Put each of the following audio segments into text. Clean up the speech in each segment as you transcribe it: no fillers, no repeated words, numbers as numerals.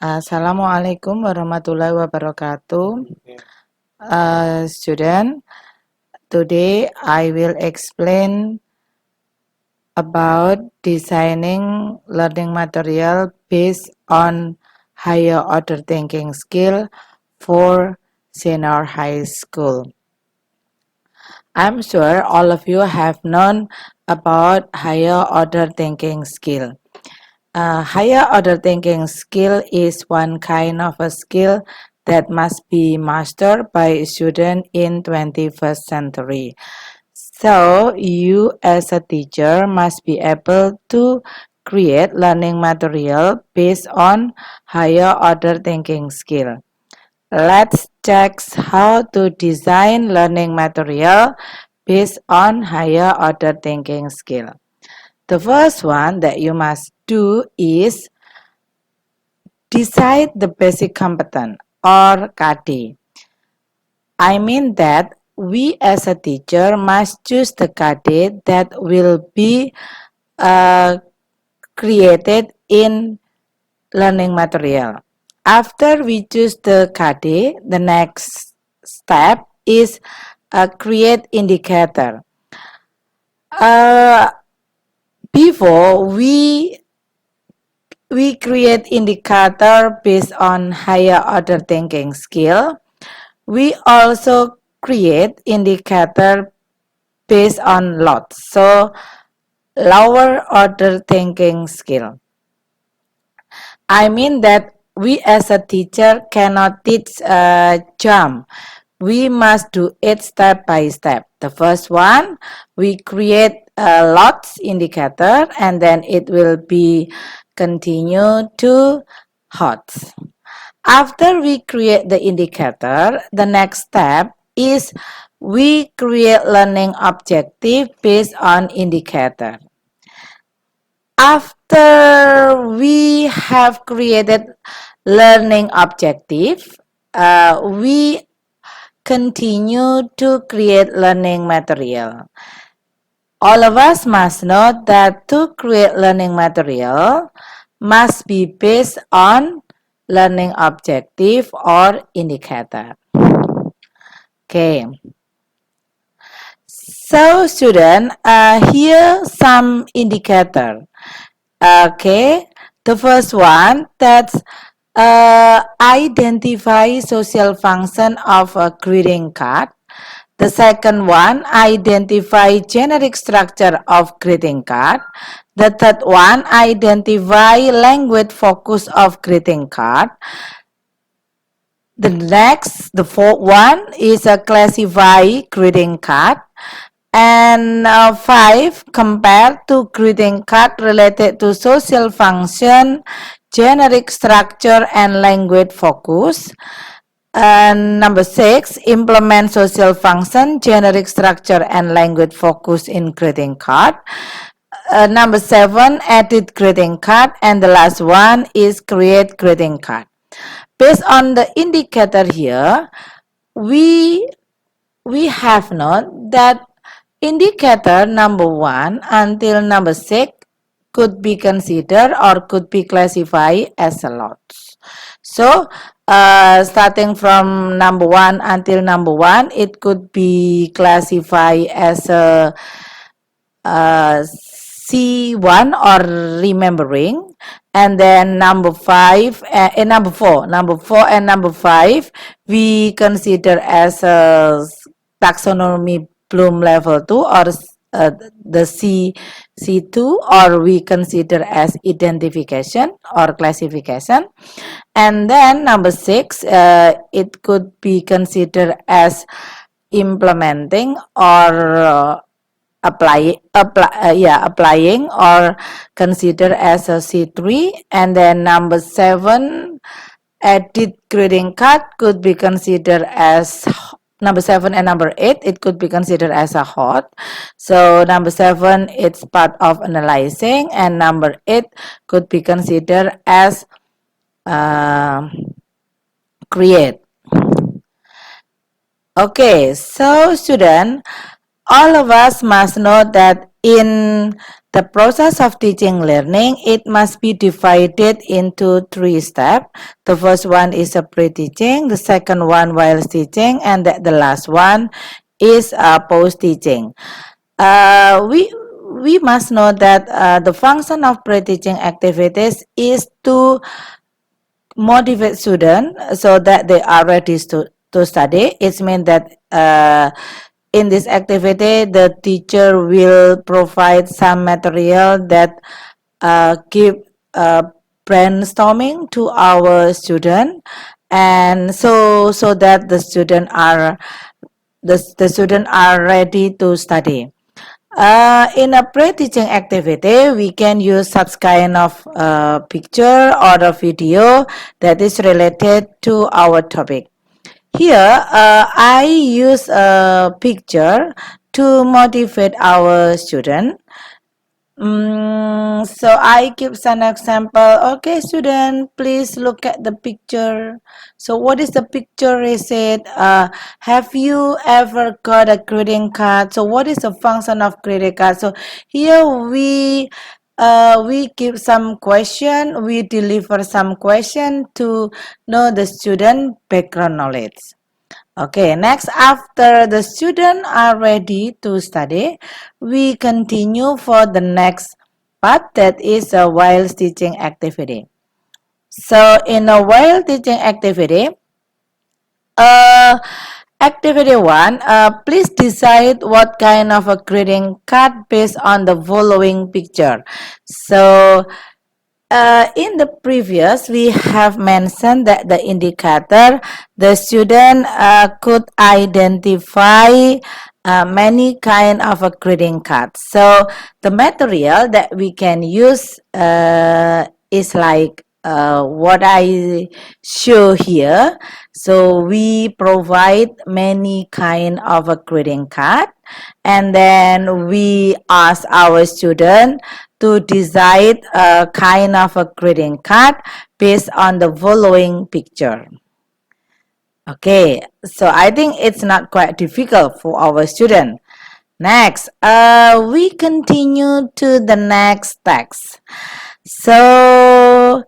Assalamualaikum warahmatullahi wabarakatuh. Student, today I will explain about designing learning material based on higher order thinking skill for senior high school. I'm sure all of you have known about higher order thinking skill. Higher order thinking skill is one kind of a skill that must be mastered by students in 21st century. So you as a teacher must be able to create learning material based on higher order thinking skill. Let's check how to design learning material based on higher order thinking skill. The first one that you must do is decide the basic competence or KD. I mean that we as a teacher must choose the KD that will be created in learning material. After we choose the KD, the next step is create indicator. Before we create indicator based on higher order thinking skill. We also create indicator based on lots. So lower order thinking skill. I mean that we as a teacher cannot teach jump. We must do it step by step. The first one, we create a lots indicator and then it will be continue to HOTS. After we create the indicator, the next step is we create learning objective based on indicator. After we have created learning objective, we continue to create learning material. All of us must know that to create learning material must be based on learning objective or indicator. Okay. So student, here some indicator. Okay. The first one, that's identify social function of a greeting card. The second one, identify generic structure of greeting card. The third one, identify language focus of greeting card. The fourth one is a classify greeting card. And 5, compare to greeting card related to social function, generic structure, and language focus. And number 6, implement social function, generic structure, and language focus in greeting card. Number 7, edit greeting card. And the last one is create greeting card. Based on the indicator here, we have known that indicator number 1 until number 6 could be considered or could be classified as a lots. So starting from number 1 until number 1, it could be classified as a C1 or remembering, and then number 5 and number 4 and number 5 we consider as a taxonomy Bloom level 2 or the C2, or we consider as identification or classification. And then number 6, it could be considered as implementing or applying or consider as a C3. And then number 7, edit greeting card could be considered as number 7 and number 8, it could be considered as a hot. So number 7, it's part of analyzing, and number 8 could be considered as create. Okay, so student, all of us must know that in The process of teaching learning, it must be divided into 3 steps. The first one is a pre-teaching, the second one while teaching, and the last one is post-teaching. We must know that the function of pre-teaching activities is to motivate students so that they are ready to study. It means that in this activity, the teacher will provide some material that give brainstorming to our student, and so that the student are ready to study. In a pre-teaching activity, we can use such kind of picture or a video that is related to our topic. Here, I use a picture to motivate our student. So I give an example. Okay, student, please look at the picture. So what is the picture? Is it have you ever got a greeting card? So what is the function of greeting card? So here we give some question. We deliver some question to know the student background knowledge. Okay, next, after the students are ready to study, we continue for the next part, that is a while teaching activity. So in a while teaching activity, uh, activity 1, please decide what kind of a greeting card based on the following picture. So in the previous, we have mentioned that the indicator, the student could identify many kind of a greeting cards. So the material that we can use is like what I show here. So we provide many kind of a greeting card, and then we ask our student to design a kind of a greeting card based on the following picture. Okay, so I think it's not quite difficult for our student. Next, we continue to the next text. So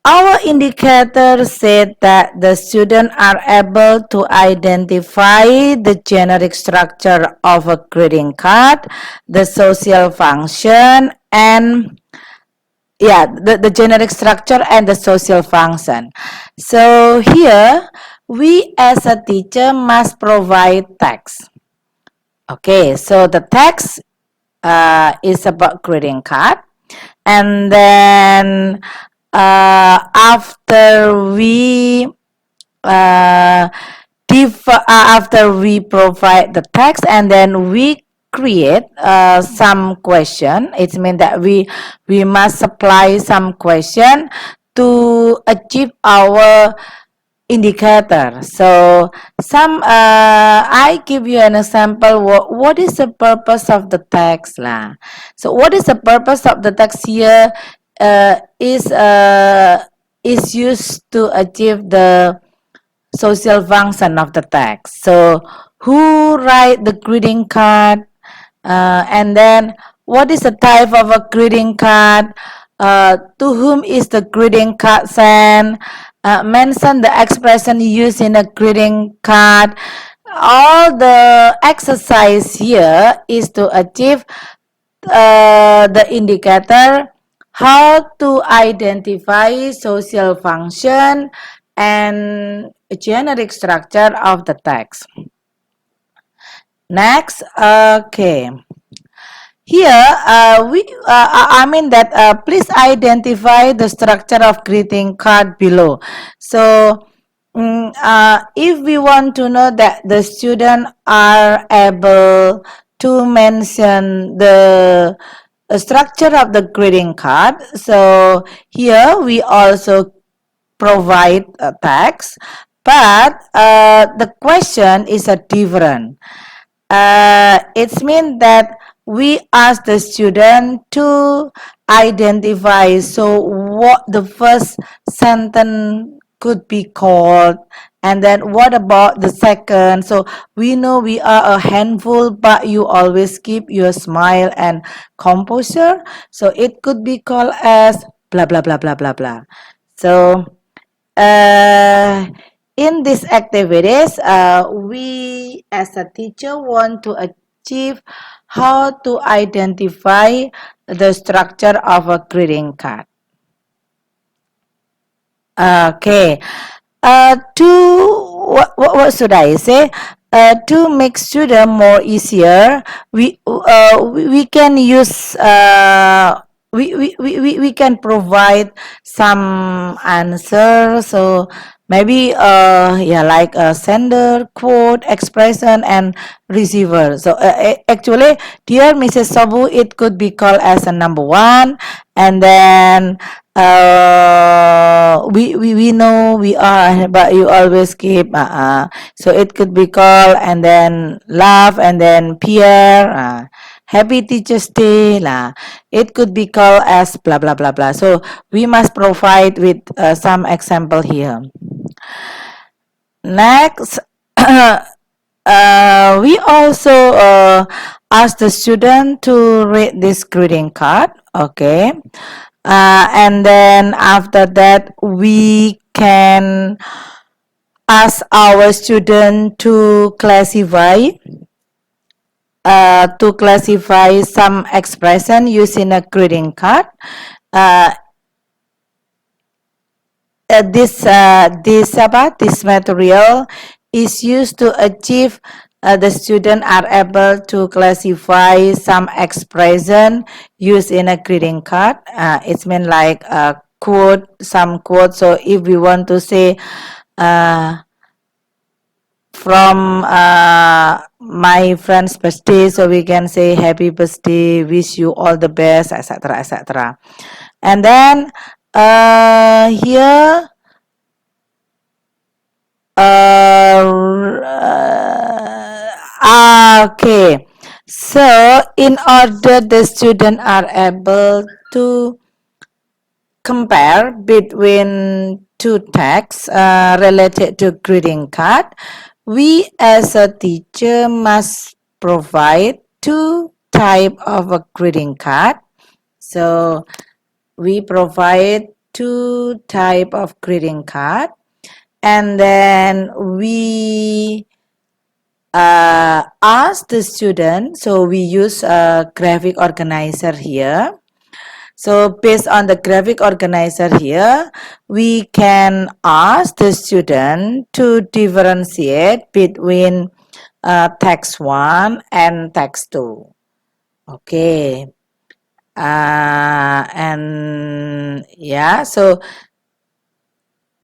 our indicator said that the students are able to identify the generic structure of a greeting card, the social function, and the generic structure and the social function. So here, we as a teacher must provide text. Okay, so the text is about greeting card, and then uh, after we provide the text, and then we create some question. It means that we must supply some question to achieve our indicator. So I give you an example. What is the purpose of the text lah? So what is the purpose of the text here? Is used to achieve the social function of the text. So who write the greeting card? And then what is the type of a greeting card? To whom is the greeting card sent? Mention the expression used in a greeting card. All the exercise here is to achieve the indicator how to identify social function and generic structure of the text. Next, okay. Here, please identify the structure of greeting card below. So, if we want to know that the student are able to mention the structure of the greeting card, so here we also provide a text, but the question is a different. It means that we ask the student to identify. So what the first sentence could be called. And then what about the second? So we know we are a handful, but you always keep your smile and composure. So it could be called as blah blah blah blah blah blah. So uh, in these activities, we as a teacher want to achieve how to identify the structure of a greeting card. Okay. To what should I say? To make student more easier, we can use we can provide some answer. So maybe yeah, like a sender, quote, expression, and receiver. So actually, dear Mrs. Sabu, it could be called as a number one, and then we know we are, but you always keep so it could be called, and then love, and then Pierre, happy teachers day lah. It could be called as blah blah blah blah. So we must provide with some example here. Next, we also ask the student to read this greeting card. Okay. And then after that, we can ask our student to classify some expression using a greeting card. Uh, this material is used to achieve the student are able to classify some expression used in a greeting card. It's mean like quote, some quote. So if we want to say from my friend's birthday, so we can say happy birthday, wish you all the best, etc., etc. And then here okay, so in order the student are able to compare between two texts related to greeting card, we as a teacher must provide two type of a greeting card. So we provide two type of greeting card, and then we ask the student. So we use a graphic organizer here. So based on the graphic organizer here, we can ask the student to differentiate between text 1 and text 2. Okay. And yeah, so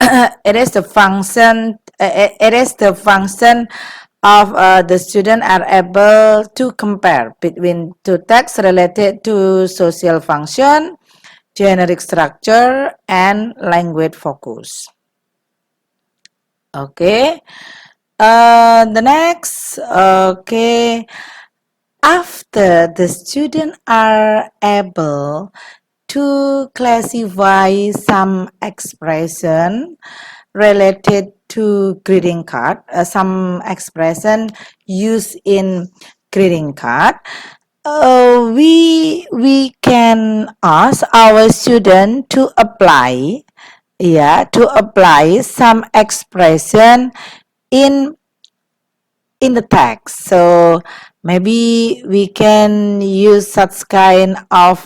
it is the function of the student are able to compare between two texts related to social function, generic structure, and language focus. Okay. The next, okay, after the student are able to classify some expression related to greeting card, some expression used in greeting card, we can ask our student to apply some expression in the text. So maybe we can use such kind of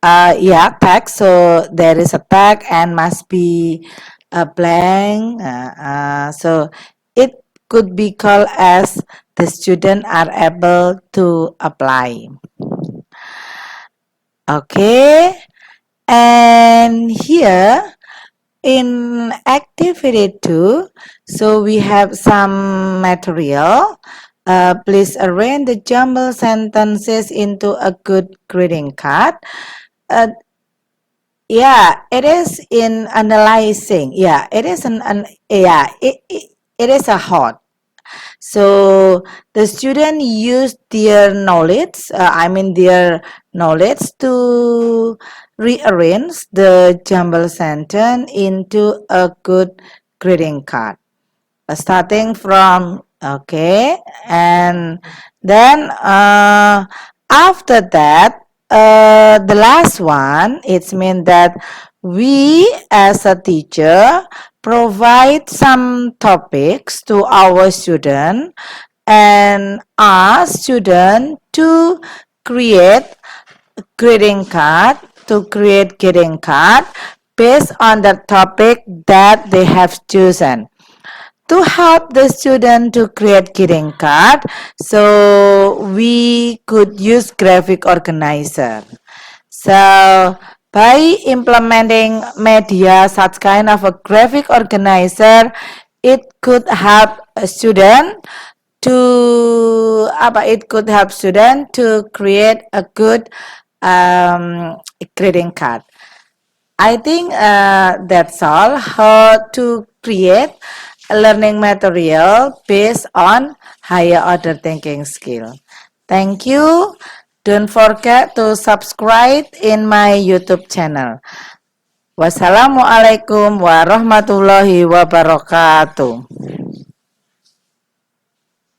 tag. So there is a tag and must be a blank. So it could be called as the student are able to apply. Okay, and here in activity 2, so we have some material. Please arrange the jumbled sentences into a good greeting card. Yeah, it is in analyzing. Yeah, it is it is a hot. So the student use their knowledge, their knowledge to rearrange the jumbled sentence into a good greeting card. Starting from okay, and then after that, the last one, it means that we as a teacher provide some topics to our student and ask student to create greeting card greeting card based on the topic that they have chosen to help the student to create greeting card. So we could use graphic organizer. So by implementing media such kind of a graphic organizer, it could help a student it could help student to create a good greeting card. I think that's all how to create a learning material based on higher order thinking skill. Thank you. Don't forget to subscribe in my YouTube channel. Wassalamualaikum warahmatullahi wabarakatuh.